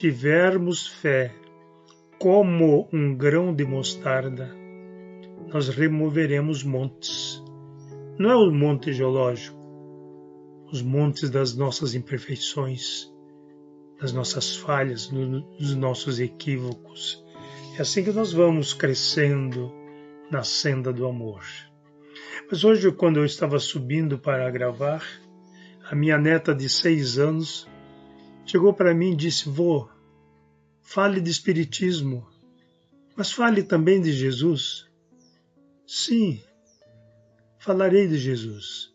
tivermos fé como um grão de mostarda, nós removeremos montes. Não é o monte geológico, os montes das nossas imperfeições, das nossas falhas, dos nossos equívocos. É assim que nós vamos crescendo na senda do amor. Mas hoje, quando eu estava subindo para gravar, a minha neta de 6 anos chegou para mim e disse: vô, fale de espiritismo, mas fale também de Jesus. Sim, falarei de Jesus.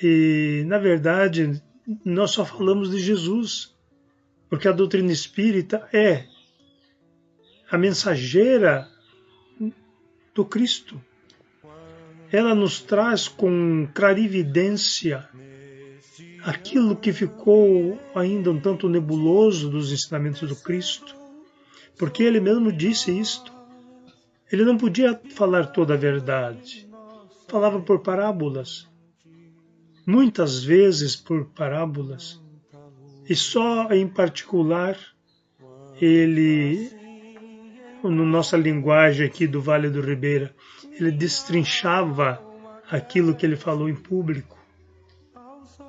E, na verdade, nós só falamos de Jesus, porque a doutrina espírita é a mensageira do Cristo. Ela nos traz com clarividência aquilo que ficou ainda um tanto nebuloso dos ensinamentos do Cristo, porque ele mesmo disse isto. Ele não podia falar toda a verdade, falava por parábolas, muitas vezes por parábolas, e só em particular ele, na nossa linguagem aqui do Vale do Ribeira, ele destrinchava aquilo que ele falou em público,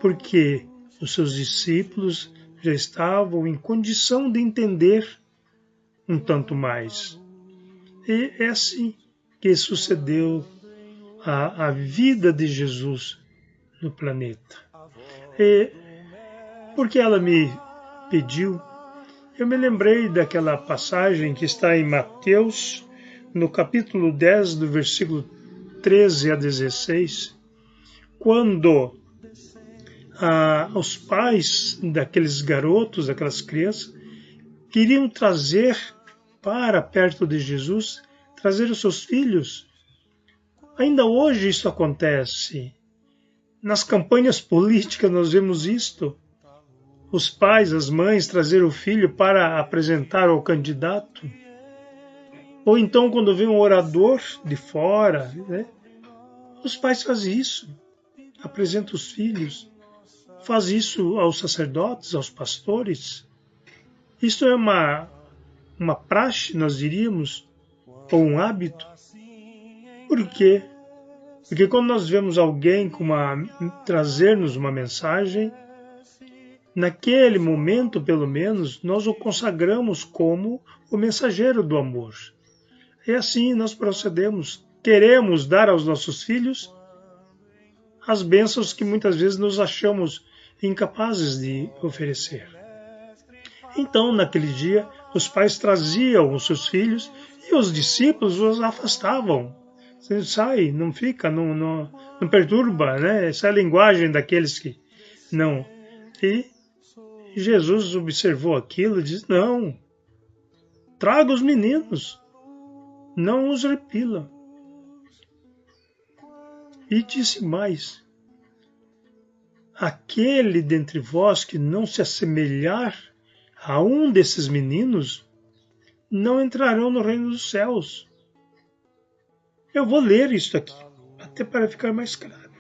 porque os seus discípulos já estavam em condição de entender um tanto mais. E é assim que sucedeu a vida de Jesus no planeta. E porque ela me pediu, eu me lembrei daquela passagem que está em Mateus, no capítulo 10, do versículo 13 a 16, quando os pais daqueles garotos, daquelas crianças, queriam trazer para perto de Jesus, trazer os seus filhos. Ainda hoje isso acontece. Nas campanhas políticas nós vemos isto. Os pais, as mães, trazer o filho para apresentar ao candidato. Ou então quando vem um orador de fora, né? Os pais fazem isso. Apresentam os filhos. Faz isso aos sacerdotes, aos pastores. Isso é uma praxe, nós diríamos, ou um hábito. Por quê? Porque quando nós vemos alguém trazer-nos uma mensagem, naquele momento, pelo menos, nós o consagramos como o mensageiro do amor. E assim nós procedemos. Queremos dar aos nossos filhos as bênçãos que muitas vezes nos achamos incapazes de oferecer. Então, naquele dia, os pais traziam os seus filhos e os discípulos os afastavam. Você sai, não fica, não perturba, né? Essa é a linguagem daqueles que não. E Jesus observou aquilo e disse: não, traga os meninos, não os repila. E disse mais: aquele dentre vós que não se assemelhar a um desses meninos, não entrarão no reino dos céus. Eu vou ler isso aqui, até para ficar mais claro.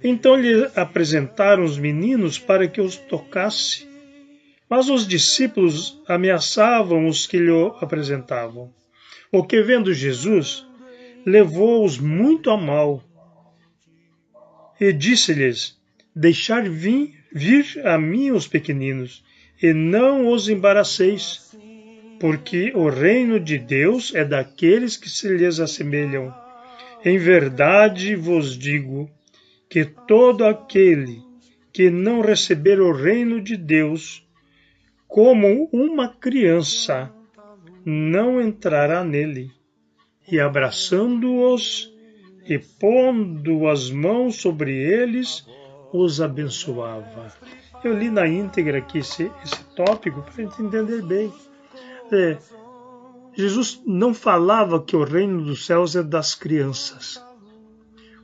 Então lhe apresentaram os meninos para que os tocasse, mas os discípulos ameaçavam os que lhe apresentavam. O que, vendo Jesus, levou-os muito a mal e disse-lhes: deixar vir a mim os pequeninos, e não os embaraceis, porque o reino de Deus é daqueles que se lhes assemelham. Em verdade vos digo que todo aquele que não receber o reino de Deus como uma criança não entrará nele. E abraçando-os e pondo as mãos sobre eles, os abençoava. Eu li na íntegra aqui esse tópico para a gente entender bem. Jesus não falava que o reino dos céus é das crianças.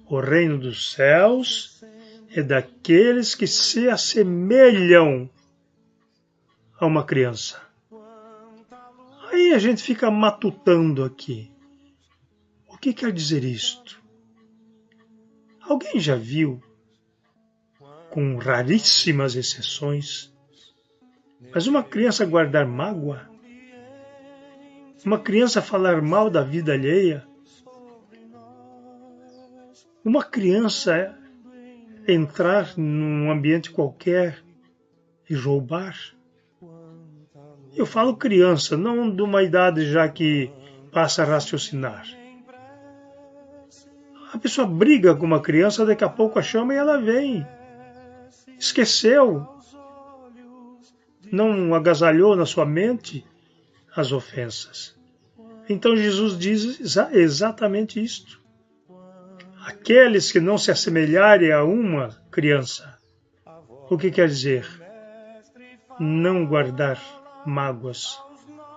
O reino dos céus é daqueles que se assemelham a uma criança. Aí a gente fica matutando aqui. O que quer dizer isto? Alguém já viu, com raríssimas exceções, Mas uma criança guardar mágoa, uma criança falar mal da vida alheia, uma criança entrar num ambiente qualquer e roubar. Eu falo criança, não de uma idade já que passa a raciocinar. A pessoa briga com uma criança, daqui a pouco a chama e ela vem. Esqueceu. Não agasalhou na sua mente as ofensas. Então Jesus diz exatamente isto. Aqueles que não se assemelharem a uma criança. O que quer dizer? Não guardar mágoas,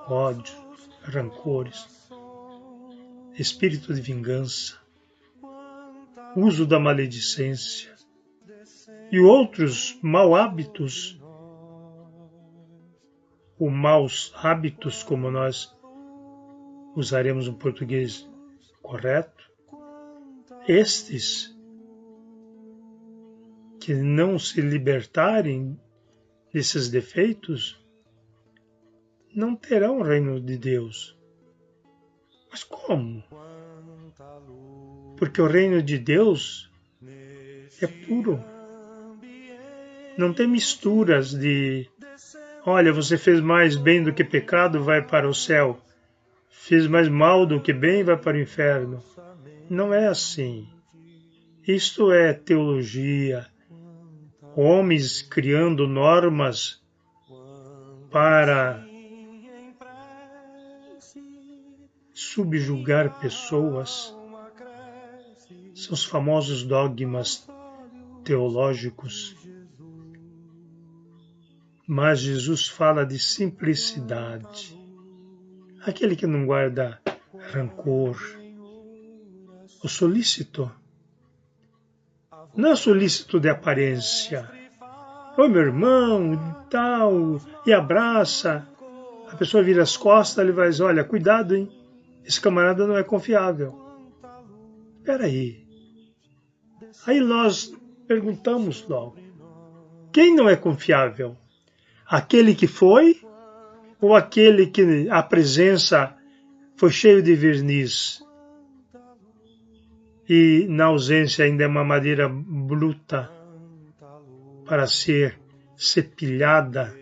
ódio, rancores, espírito de vingança, uso da maledicência e outros maus hábitos, ou maus hábitos, como nós usaremos um português correto, estes que não se libertarem desses defeitos não terão o reino de Deus. Mas como? Porque o reino de Deus é puro. Não tem misturas de, olha, você fez mais bem do que pecado, vai para o céu. Fez mais mal do que bem, vai para o inferno. Não é assim. Isto é teologia. Homens criando normas para subjugar pessoas. São os famosos dogmas teológicos. Mas Jesus fala de simplicidade. Aquele que não guarda rancor. O solícito. Não é solícito de aparência. Oi, meu irmão, e tal, e abraça. A pessoa vira as costas, ele vai dizer, olha, cuidado, hein? Esse camarada não é confiável. Espera aí. Aí nós perguntamos logo, quem não é confiável? Aquele que foi ou aquele que a presença foi cheio de verniz e na ausência ainda é uma madeira bruta para ser cepilhada,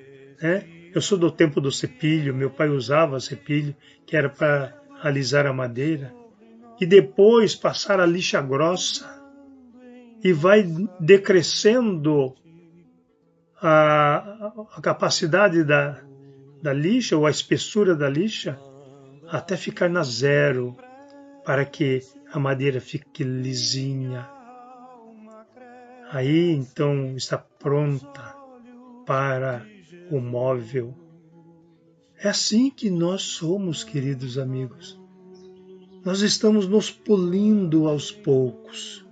né? Eu sou do tempo do cepilho, meu pai usava cepilho, que era para alisar a madeira, e depois passar a lixa grossa, e vai decrescendo a capacidade da lixa, ou a espessura da lixa, até ficar na zero, para que a madeira fique lisinha. Aí, então, está pronta para o móvel. É assim que nós somos, queridos amigos. Nós estamos nos polindo aos poucos,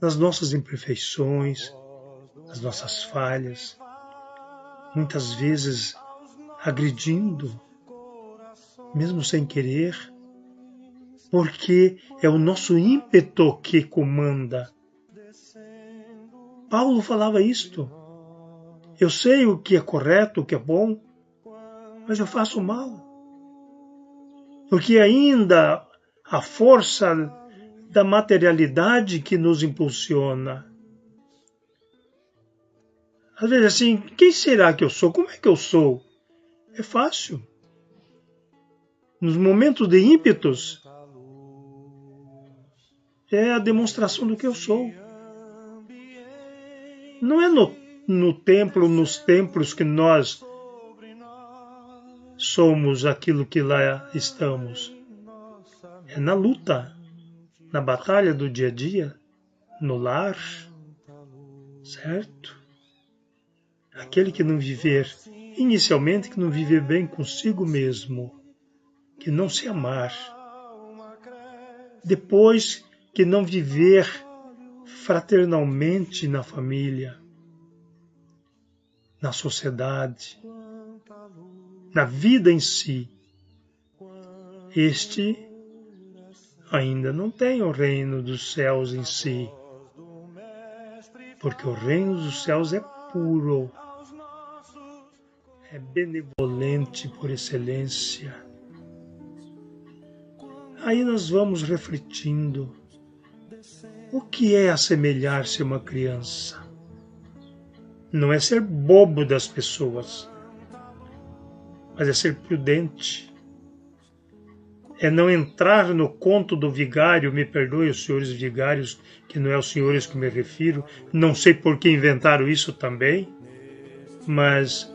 nas nossas imperfeições, nas nossas falhas, muitas vezes agredindo, mesmo sem querer, porque é o nosso ímpeto que comanda. Paulo falava isto. Eu sei o que é correto, o que é bom, mas eu faço mal. Porque ainda a força da materialidade que nos impulsiona. Às vezes assim, quem será que eu sou? Como é que eu sou? É fácil. Nos momentos de ímpetos, é a demonstração do que eu sou. Não é no templo, nos templos que nós somos aquilo que lá estamos. É na luta, na batalha do dia a dia, no lar, certo? Aquele que não viver, inicialmente, que não viver bem consigo mesmo, que não se amar. Depois, que não viver fraternalmente na família, na sociedade, na vida em si. Este ainda não tem o reino dos céus em si, porque o reino dos céus é puro. é benevolente por excelência. Aí nós vamos refletindo. O que é assemelhar-se a uma criança? Não é ser bobo das pessoas, mas é ser prudente. É não entrar no conto do vigário, me perdoe os senhores vigários, que não é os senhores que me refiro, não sei por que inventaram isso também, mas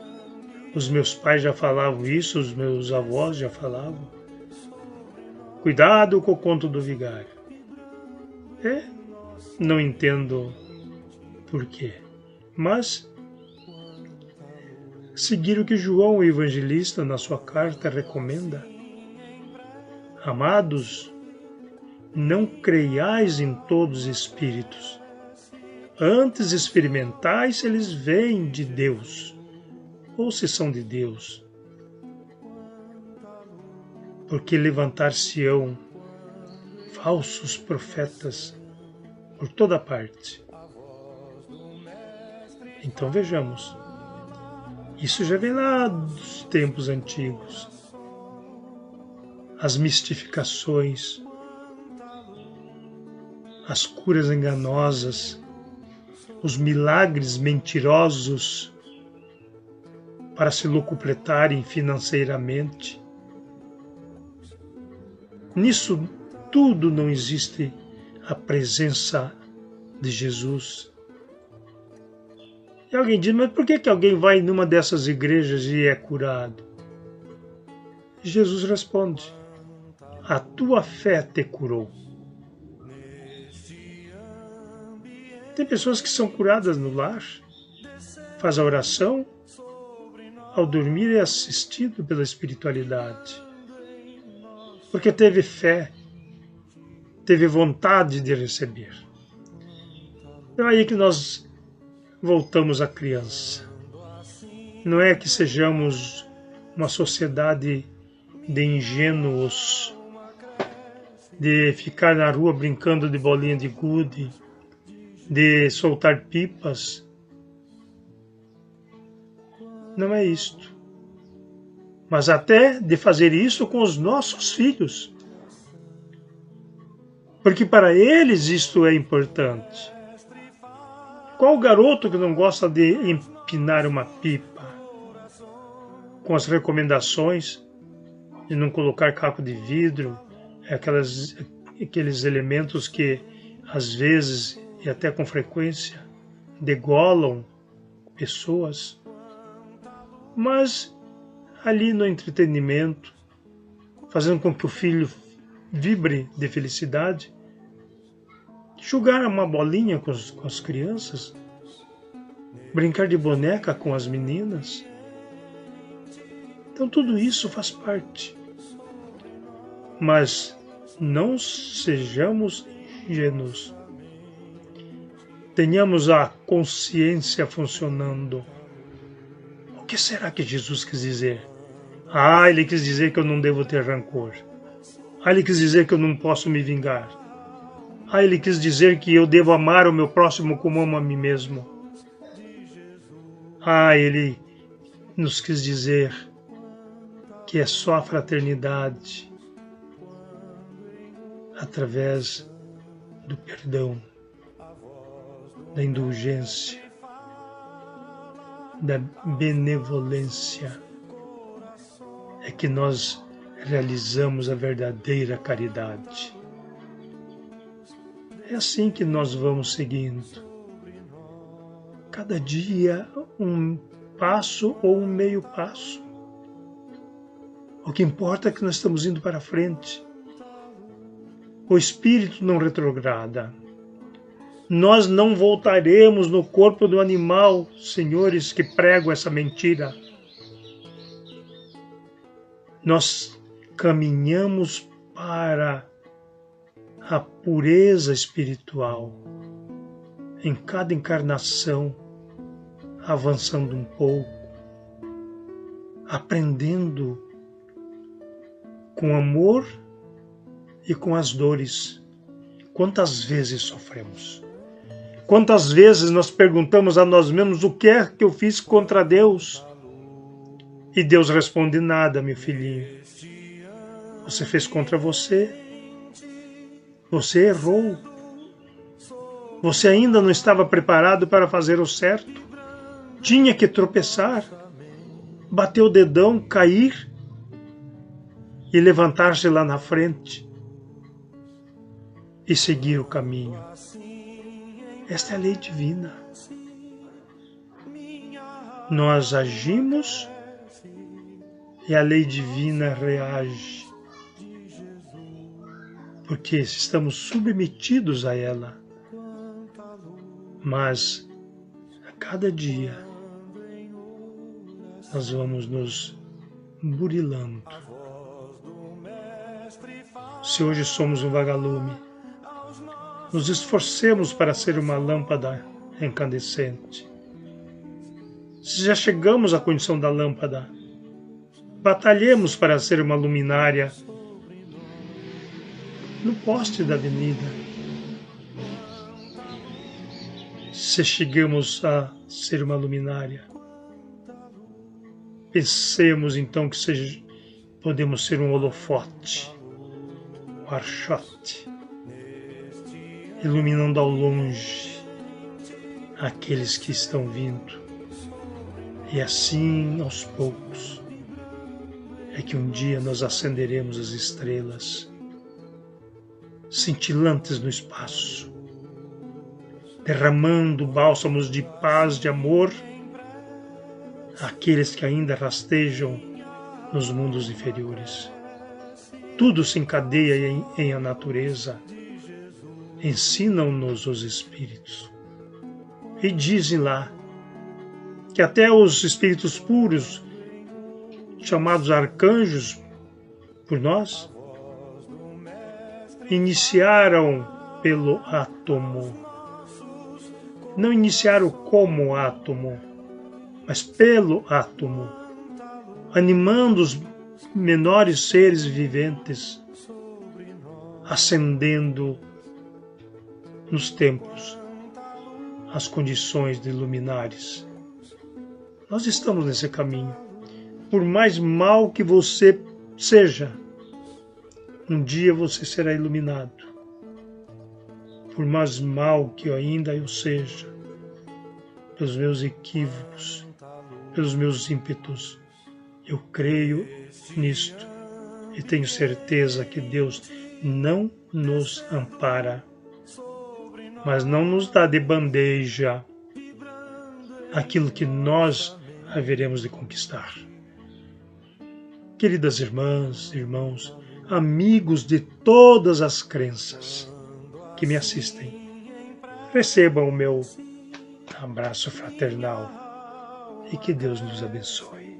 os meus pais já falavam isso, os meus avós já falavam. Cuidado com o conto do vigário. Não entendo por quê, mas seguir o que João, o evangelista, na sua carta recomenda. Amados, não creiais em todos os espíritos. Antes experimentais se eles vêm de Deus, ou se são de Deus. Porque levantar-se-ão falsos profetas por toda parte. Então vejamos. Isso já vem lá dos tempos antigos. As mistificações, as curas enganosas, os milagres mentirosos para se locupletarem financeiramente. Nisso tudo não existe a presença de Jesus. E alguém diz, mas por que alguém vai numa dessas igrejas e é curado? Jesus responde, a tua fé te curou. Tem pessoas que são curadas no lar, faz a oração, ao dormir é assistido pela espiritualidade. Porque teve fé, teve vontade de receber. Então é aí que nós voltamos à criança. Não é que sejamos uma sociedade de ingênuos, de ficar na rua brincando de bolinha de gude, de soltar pipas. Não é isto. Mas até de fazer isso com os nossos filhos. Porque para eles isto é importante. Qual garoto que não gosta de empinar uma pipa? Com as recomendações de não colocar caco de vidro, aqueles elementos que às vezes e até com frequência degolam pessoas. Mas ali no entretenimento, fazendo com que o filho vibre de felicidade, jogar uma bolinha com as crianças, brincar de boneca com as meninas. Então tudo isso faz parte. Mas não sejamos ingênuos. Tenhamos a consciência funcionando. O que será que Jesus quis dizer? Ele quis dizer que eu não devo ter rancor. Ele quis dizer que eu não posso me vingar. Ele quis dizer que eu devo amar o meu próximo como amo a mim mesmo. Ele nos quis dizer que é só a fraternidade através do perdão, da indulgência, da benevolência é que nós realizamos a verdadeira caridade. É assim que nós vamos seguindo. Cada dia um passo ou um meio passo. O que importa é que nós estamos indo para frente. O espírito não retrograda. Nós não voltaremos no corpo do animal, senhores que pregam essa mentira. Nós caminhamos para a pureza espiritual. Em cada encarnação, avançando um pouco, aprendendo com amor e com as dores. Quantas vezes sofremos? Quantas vezes nós perguntamos a nós mesmos o que é que eu fiz contra Deus? E Deus responde: nada, meu filhinho. Você fez contra você. Você errou. Você ainda não estava preparado para fazer o certo. Tinha que tropeçar, bater o dedão, cair e levantar-se lá na frente e seguir o caminho. Esta é a lei divina. Nós agimos e a lei divina reage, porque estamos submetidos a ela. Mas a cada dia nós vamos nos burilando. Se hoje somos um vagalume, nos esforcemos para ser uma lâmpada incandescente. Se já chegamos à condição da lâmpada, batalhemos para ser uma luminária no poste da avenida. Se chegamos a ser uma luminária, pensemos então que podemos ser um holofote, um archote, iluminando ao longe aqueles que estão vindo. E assim, aos poucos, é que um dia nós acenderemos as estrelas, cintilantes no espaço, derramando bálsamos de paz, de amor, àqueles que ainda rastejam nos mundos inferiores. Tudo se encadeia em a natureza. Ensinam-nos os espíritos. E dizem lá que até os espíritos puros, chamados arcanjos por nós, iniciaram pelo átomo. Não iniciaram como átomo, mas pelo átomo, animando os menores seres viventes, ascendendo nos tempos as condições de luminares. Nós estamos nesse caminho. Por mais mal que você seja, um dia você será iluminado. Por mais mal que ainda eu seja, pelos meus equívocos, pelos meus ímpetos, eu creio nisto e tenho certeza que Deus não nos ampara, mas não nos dá de bandeja aquilo que nós haveremos de conquistar. Queridas irmãs, irmãos, amigos de todas as crenças que me assistem, recebam o meu abraço fraternal e que Deus nos abençoe.